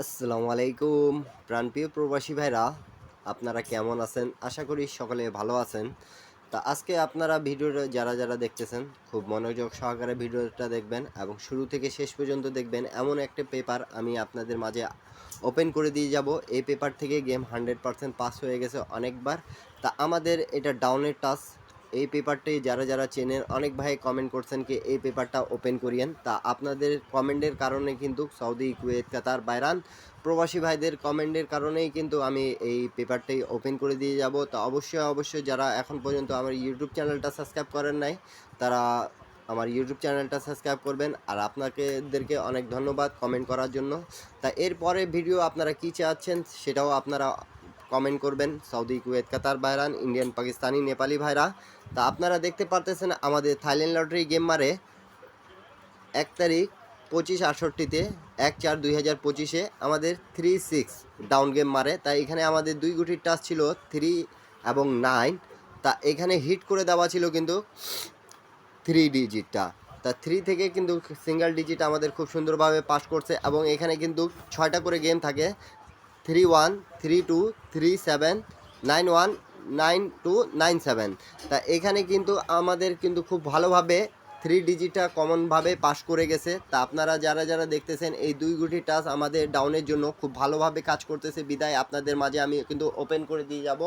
আসসালামু আলাইকুম প্রাণপ্রিয় প্রবাসী ভাইরা, আপনারা কেমন আছেন? আশা করি সকলে ভালো আছেন। তা আজকে আপনারা ভিডিওটা যারা দেখতেছেন খুব মনোযোগ সহকারে ভিডিওটা দেখবেন এবং শুরু থেকে শেষ পর্যন্ত দেখবেন। এমন একটা পেপার আমি আপনাদের মাঝে ওপেন করে দিয়ে যাব। এই পেপার থেকে গেম 100% পাস হয়ে গেছে অনেকবার। তা আমাদের এটা ডাউনের টাচ। এই পেপারটি যারা চেনেন, অনেক ভাই কমেন্ট করছেন কি এই পেপারটা ওপেন করিয়েন। তা আপনাদের কমেন্টের কারণে কিন্তু সৌদি, কুয়েত, কাতার, বাহরাইন প্রবাসী ভাইদের কমেন্টের কারণেই কিন্তু আমি এই পেপারটাই ওপেন করে দিয়ে যাব। তো অবশ্যই যারা এখন পর্যন্ত আমার ইউটিউব চ্যানেলটা সাবস্ক্রাইব করেন নাই, তারা আমার ইউটিউব চ্যানেলটা সাবস্ক্রাইব করবেন। আর আপনাদেরকে অনেক ধন্যবাদ কমেন্ট করার জন্য। তা এরপরে ভিডিও আপনারা কী চাচ্ছেন সেটাও আপনারা কমেন্ট করবেন। সৌদি, কুয়েত, কাতার, বাহরাইন, ইন্ডিয়ান, পাকিস্তানি, নেপালি ভাইরা, তা আপনারা দেখতে পারতেছেন আমাদের থাইল্যান্ড লটারি গেম মারে 1 তারিখ 25/68-তে 1/4/2025-এ আমাদের 3-6 ডাউন গেম মারে। তাই এখানে আমাদের 2 গুটির টাচ ছিল 3 এবং 9। তা এখানে হিট করে দেওয়া ছিল কিন্তু 3 ডিজিটটা। তা 3 থেকে কিন্তু সিঙ্গেল ডিজিট আমাদের খুব সুন্দরভাবে পাস করছে এবং এখানে কিন্তু 6টা করে গেম থাকে। 3-1, 3-2, 3-7, 9-1, 9-2, 9-7। তা এখানে কিন্তু আমাদের কিন্তু খুব ভালোভাবে 3 ডিজিটটা কমনভাবে পাস করে গেছে। তা আপনারা যারা দেখতেছেন এই 2 গুটি টাচ আমাদের ডাউনের জন্য খুব ভালোভাবে কাজ করতেছে, বিদায় আপনাদের মাঝে আমি কিন্তু ওপেন করে দিয়ে যাব।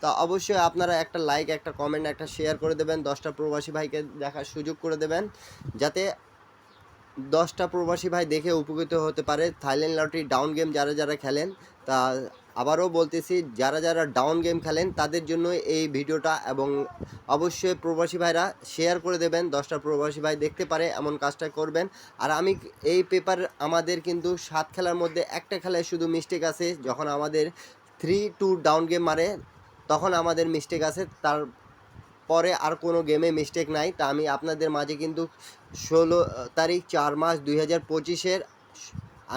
তা অবশ্যই আপনারা একটা লাইক, একটা কমেন্ট, একটা শেয়ার করে দেবেন, 10টা প্রবাসী ভাইকে দেখার সুযোগ করে দেবেন, যাতে 10টা প্রবাসী ভাই দেখে উপকৃত হতে পারে। থাইল্যান্ড লটারি ডাউন গেম যারা খেলেন, তা আবারও বলতেছি, যারা ডাউন গেম খেলেন তাদের জন্য এই ভিডিওটা। এবং অবশ্যই প্রবাসী ভাইরা শেয়ার করে দেবেন, 10টা প্রবাসী ভাই দেখতে পারে এমন কাজটা করবেন। আর আমি এই পেপার আমাদের কিন্তু 7 খেলার মধ্যে একটা খেলায় শুধু মিস্টেক আছে, যখন আমাদের 3-2 ডাউন গেম মারে তখন আমাদের মিস্টেক আছে, তার পরে আর কোনো গেমে মিস্টেক নাই। তা আমি আপনাদের মাঝে কিন্তু 16 তারিখ 4 মাস 2025-এর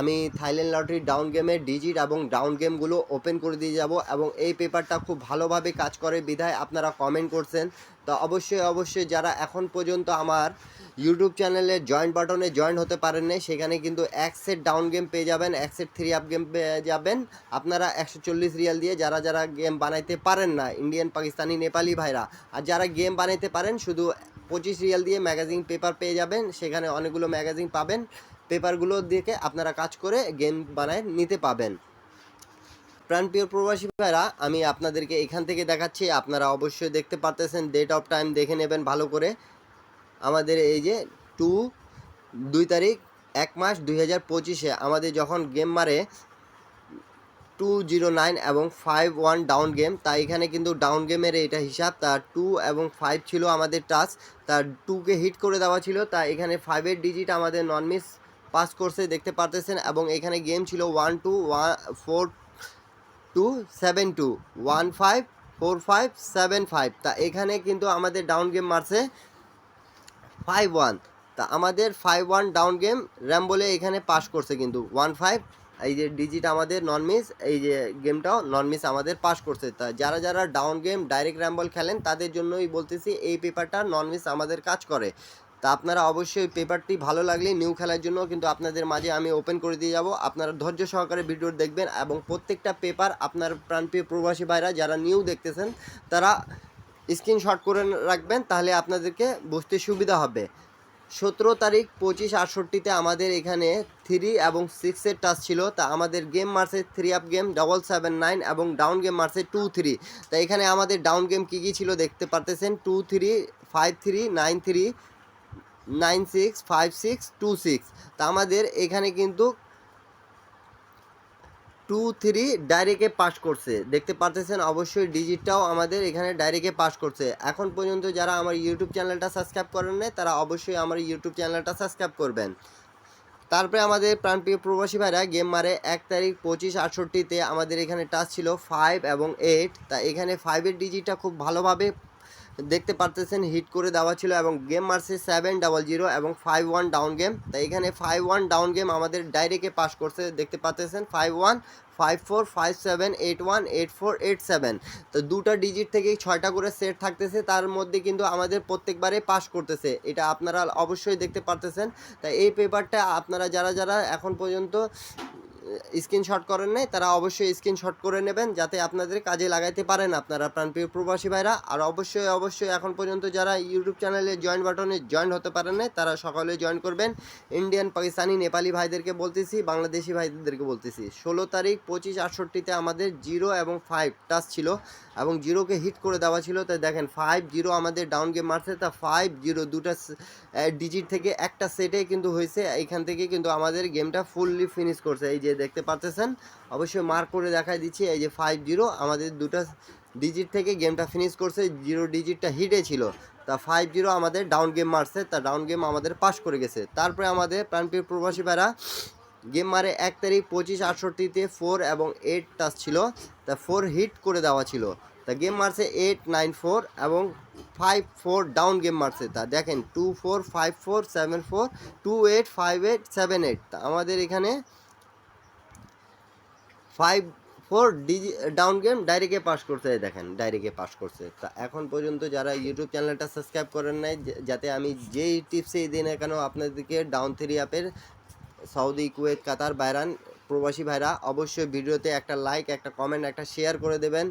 আমি থাইল্যান্ড লটারি ডাউন গেমের ডিজিট এবং ডাউন গেমগুলো ওপেন করে দিয়ে যাব। এবং এই পেপারটা খুব ভালোভাবে কাজ করে বিধায় আপনারা কমেন্ট করছেন। তো অবশ্যই যারা এখন পর্যন্ত আমার ইউটিউব চ্যানেলের জয়েন্ট বাটনে জয়েন হতে পারেন নাই, সেখানে কিন্তু এক সেট ডাউন গেম পেয়ে যাবেন, এক সেট 3 আপ গেম পেয়ে যাবেন আপনারা 140 রিয়াল দিয়ে। যারা গেম বানাইতে পারেন না, ইন্ডিয়ান, পাকিস্তানি, নেপালি ভাইরা, আর যারা গেম বানাইতে পারেন শুধু 25 রিয়াল দিয়ে ম্যাগাজিন পেপার পেয়ে যাবেন। সেখানে অনেকগুলো ম্যাগাজিন পাবেন, পেপারগুলো দেখে আপনারা কাজ করে গেম বানায় নিতে পাবেন। প্রাণপ্রিয় প্রবাসী ভাইরা, আমি আপনাদেরকে এখান থেকে দেখাচ্ছি, আপনারা অবশ্যই দেখতে পারতেছেন। ডেট অফ টাইম দেখে নেবেন ভালো করে। আমাদের এই যে 2 তারিখ 1 মাস 2025-এ আমাদের যখন গেম মারে 209 এবং 51 ডাউন গেম, তাই এখানে কিন্তু ডাউন গেমের এটা হিসাব। তার 2 এবং 5 ছিল আমাদের টাচ, তার 2কে হিট করে দেওয়া ছিল, তাই এখানে 5-এর ডিজিট আমাদের নন মিস পাস করছে দেখতে পারতেছেন। এবং এখানে গেম ছিল 1-2-1-4-2-7-2, 1-5-4-5-7-5। তা এখানে কিন্তু আমাদের ডাউন গেম মারছে 5-1। তা আমাদের 5-1 ডাউন গেম র্যাম বলে এখানে পাস করছে কিন্তু 1-5। এই যে ডিজিট আমাদের নন মিস, এই যে গেমটাও নন মিস আমাদের পাস করছে। তা যারা ডাউন গেম ডাইরেক্ট র্যাম্বল খেলেন তাদের জন্যই বলতেছি এই পেপারটা নন মিস আমাদের কাজ করে। তা আপনারা অবশ্যই পেপারটি ভালো লাগলে নিউ খেলার জন্য কিন্তু আপনাদের মাঝে আমি ওপেন করে দিয়ে যাব। আপনারা ধৈর্য সহকারে ভিডিও দেখবেন এবং প্রত্যেকটা পেপার আপনার প্রাণপ্রিয় প্রবাসী ভাইরা যারা নিউ দেখতেছেন তারা স্ক্রিনশট করে রাখবেন, তাহলে আপনাদেরকে বুঝতে সুবিধা হবে। 17 তারিখ 25/68-তে আমাদের এখানে 3 এবং 6-এর টাচ ছিল। তা আমাদের গেম মারছে 3 আপ গেম 779 এবং ডাউন গেম মারছে 2-3। তা এখানে আমাদের ডাউন গেম কী ছিল দেখতে পারতেছেন, 2-3, 5-3, 9-3, 9-6, 5-6, 2-6। তা আমাদের এখানে কিন্তু 2-3 ডাইরেক্টে পাস করছে দেখতে পারতেছেন। অবশ্যই ডিজিটটাও আমাদের এখানে ডাইরেক্টে পাস করছে। এখন পর্যন্ত যারা আমার ইউটিউব চ্যানেলটা সাবস্ক্রাইব করেন নাই, তারা অবশ্যই আমার ইউটিউব চ্যানেলটা সাবস্ক্রাইব করবেন। তারপরে আমাদের প্রাণপ্রিয় প্রবাসী ভাইরা গেম মারে 1 তারিখ 25/68-তে আমাদের এখানে টাচ ছিল 5 এবং 8। তা এখানে 5-এর ডিজিটটা খুব ভালোভাবে দেখতে পারতেছেন হিট করে দেওয়া ছিল এবং গেম মারছে 700 এবং 5-1 ডাউন গেম। তাই এখানে 5-1 ডাউন গেম আমাদের ডাইরেক্টে পাস করছে দেখতে পাচ্ছেন, 5-1, 5-4, 5-7, 8-1, 8-4, 8-7। তো দুটা ডিজিট থেকেই 6টা করে সেট থাকতেছে, তার মধ্যে কিন্তু আমাদের প্রত্যেকবারে পাস করতেছে, এটা আপনারা অবশ্যই দেখতে পারতেছেন। তাই এই পেপারটা আপনারা যারা এখন পর্যন্ত স্ক্রিনশট করেন নাই তারা অবশ্যই স্ক্রিনশট করে নেবেন, যাতে আপনাদের কাজে লাগাইতে পারেন আপনারা প্রাণপ্রিয় প্রবাসী ভাইরা। আর অবশ্যই এখন পর্যন্ত যারা ইউটিউব চ্যানেলে জয়েন বাটনে জয়েন হতে পারেন নাই তারা সকলে জয়েন করবেন। ইন্ডিয়ান, পাকিস্তানি, নেপালি ভাইদেরকে বলতেছি, বাংলাদেশি ভাইদেরকে বলতেছি, 16 তারিখ 25/68-তে আমাদের 0 এবং 5 টাচ ছিল এবং 0কে হিট করে দেওয়া ছিল। তাই দেখেন 5-0 আমাদের ডাউন গেম মারছে। তা 5-0 দুটা ডিজিট থেকে একটা সেটে কিন্তু হয়েছে, এইখান থেকে কিন্তু আমাদের গেমটা ফুললি ফিনিশ করছে। এই যে দেখতে পাচ্ছেন, অবশ্যই মার্ক করে দেখাই দিচ্ছি, এই যে 5-0 আমাদের দুটা ডিজিট থেকে গেমটা ফিনিশ করছে, 0 ডিজিটটা হিটে ছিল। তা 5-0 আমাদের ডাউন গেম মারছে, তা ডাউন গেম আমাদের পাস করে গেছে। তারপরে আমাদের প্রাণপ্রিয় প্রবাসী ভাইরা গেম মারে 1 তারিখ 25/68-তে 4 এবং 8 টাচ ছিল, তা 4 হিট করে দেওয়া ছিল। তা গেম মারছে 8-9-4 এবং 5-4 ডাউন গেম মারছে। তা দেখেন 2-4 5-4 7-4 2-8 5-8 7-8। তা আমাদের এখানে 5-4 ডাউন গেম ডাইরেক্টে পাস করছে, দেখেন ডাইরেক্টে পাস করছে। তা এখন পর্যন্ত যারা ইউটিউব চ্যানেলটা সাবস্ক্রাইব করেন নাই, যাতে আমি যেই টিপসই দিই না কেন আপনাদেরকে ডাউন 3 অ্যাপের সৌদি, কুয়েত, কাতার, বাহরাইন প্রবাসী ভাইরা অবশ্যই ভিডিওতে একটা লাইক, একটা কমেন্ট, একটা শেয়ার করে দেবেন।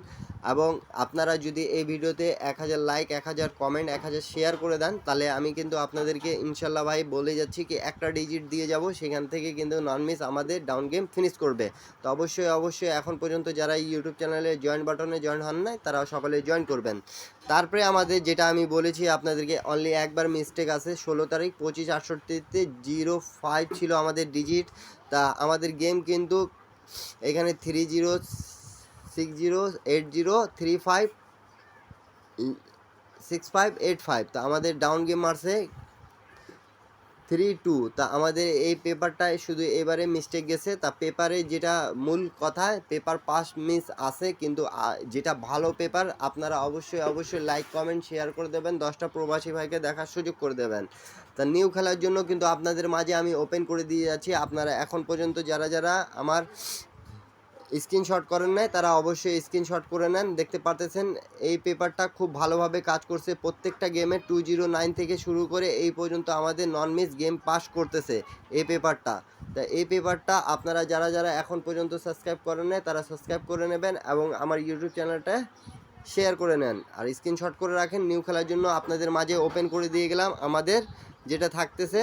এবং আপনারা যদি এই ভিডিওতে 1000 লাইক, 1000 কমেন্ট, 1000 শেয়ার করে দেন, তাহলে আমি কিন্তু আপনাদেরকে ইনশাল্লাহ ভাই বলে যাচ্ছি কি একটা ডিজিট দিয়ে যাব, সেখান থেকে কিন্তু নন মিস আমাদের ডাউন গেম ফিনিশ করবে। তো অবশ্যই এখন পর্যন্ত যারা ইউটিউব চ্যানেলে জয়েন বাটনে জয়েন হন নাই তারা সকলে জয়েন করবেন। তারপরে আমাদের যেটা আমি বলেছি আপনাদেরকে, অনলি একবার মিস্টেক আছে, 16 তারিখ 25/68-তে 0-5 ছিল আমাদের ডিজিট। তা আমাদের গেম কিন্তু এখানে 30 60 80 35 6585। তা আমাদের ডাউন গেম মারছে 3-2। তা আমাদের এই পেপারটায় শুধু এবারে মিস্টেক গেছে। তা পেপারে যেটা মূল কথা, পেপার পাস মিস আছে, কিন্তু যেটা ভালো পেপার আপনারা অবশ্যই লাইক কমেন্ট শেয়ার করে দেবেন, 10টা প্রবাসী ভাইকে দেখার সুযোগ করে দেবেন। তা নিউ খেলার জন্য কিন্তু আপনাদের মাঝে আমি ওপেন করে দিয়ে যাচ্ছি। আপনারা এখন পর্যন্ত যারা আমার স্ক্রিনশট করেন নাই তারা অবশ্যই স্ক্রিনশট করে নেন। দেখতে পারতেছেন এই পেপারটা খুব ভালোভাবে কাজ করছে, প্রত্যেকটা গেমে 209 থেকে শুরু করে এই পর্যন্ত আমাদের নন মিস গেম পাস করতেছে এই পেপারটা। তা এই পেপারটা আপনারা যারা এখন পর্যন্ত সাবস্ক্রাইব করেন নাই তারা সাবস্ক্রাইব করে নেবেন এবং আমার ইউটিউব চ্যানেলটা শেয়ার করে নেন আর স্ক্রিনশট করে রাখেন। নিউ খেলার জন্য আপনাদের মাঝে ওপেন করে দিয়ে গেলাম। আমাদের যেটা থাকতেছে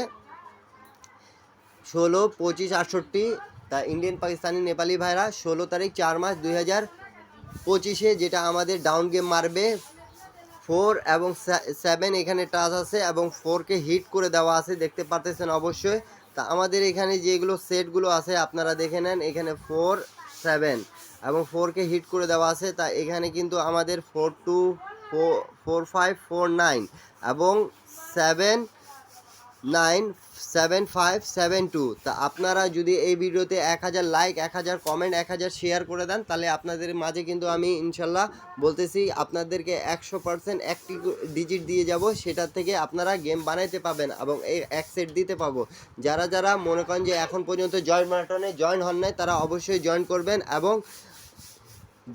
16 25 68। তা ইন্ডিয়ান, পাকিস্তানি, নেপালি ভাইরা 16 তারিখ 4 মাস 2025-এ যেটা আমাদের ডাউন গেম মারবে 4 এবং 7 এখানে টাচ আছে এবং 4কে হিট করে দেওয়া আছে, দেখতে পারতেছেন অবশ্যই। তা আমাদের এখানে যেগুলো সেটগুলো আছে আপনারা দেখে নেন, এখানে 4 7 এবং 4কে হিট করে দেওয়া আছে। তা এখানে কিন্তু আমাদের 4-2 4-5 4-9 এবং 7-9 7-5 7-2। তা আপনারা যদি এই ভিডিওতে 1000 লাইক, 1000 কমেন্ট, 1000 শেয়ার করে দেন, তাহলে আপনাদের মাঝে কিন্তু আমি ইনশাল্লাহ বলতেছি আপনাদেরকে 100% একটি ডিজিট দিয়ে যাব, সেটা থেকে আপনারা গেম বানাইতে পাবেন এবং এই এক সেট দিতে পাবো। যারা মনে করেন যে এখন পর্যন্ত জয়েন বাটনে জয়েন হন নাই তারা অবশ্যই জয়েন করবেন এবং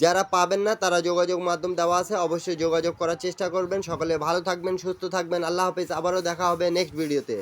যারা পাবেন না তারা যোগাযোগ মাধ্যম দেওয়া আছে, অবশ্যই যোগাযোগ করার চেষ্টা করবেন। সকলে ভালো থাকবেন, সুস্থ থাকবেন। আল্লাহ হাফেজ। আবারও দেখা হবে নেক্সট ভিডিওতে।